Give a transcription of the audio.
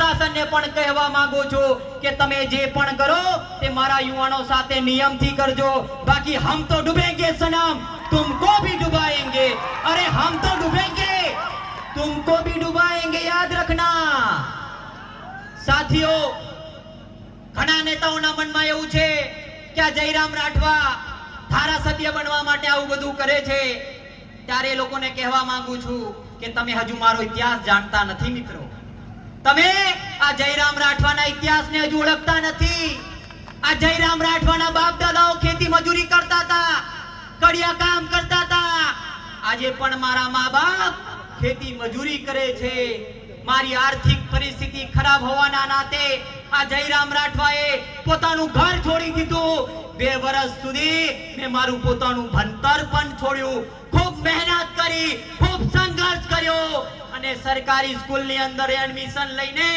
પ્રશાસનને પણ કહેવા માંગુ છું કે તમે જે પણ કરો તે મારા યુવાનો સાથે નિયમથી કરજો, બાકી હમ તો ડૂબેંગે સનમ, तुमको भी डुबाएंगे, अरे हम तो डूबेंगे, तुमको भी डुबाएंगे, याद रखना। સાથીઓ, ઘણા નેતાઓના મનમાં એવું છે કે આ જયરામ રાઠવા ધારાસભ્ય બનવા માટે આવું બધું કરે છે, ત્યારે એ લોકોને કહેવા માંગુ છું કે તમે હજુ મારો ઇતિહાસ જાણતા નથી મિત્રો। તમે આ જયરામ રાઠવાના ઇતિહાસને હજુ ઓળખતા નથી। આ જયરામ રાઠવાના બાપ દાદાઓ ખેતી મજૂરી કરતા હતા, કડિયા કામ કરતા હતા। આજે પણ મારા મા બાપ ખેતી મજૂરી કરે છે। મારી આર્થિક પરિસ્થિતિ ખરાબ હોવાના નાતે આ જયરામ રાઠવાએ પોતાનું ઘર છોડી દીધું। 2 વર્ષ સુધી મેં મારું પોતાનું ભણતર પણ છોડ્યું, ખૂબ મહેનત કરી, ખૂબ સંઘર્ષ કર્યો અને સરકારી સ્કૂલની અંદર એડમિશન લઈને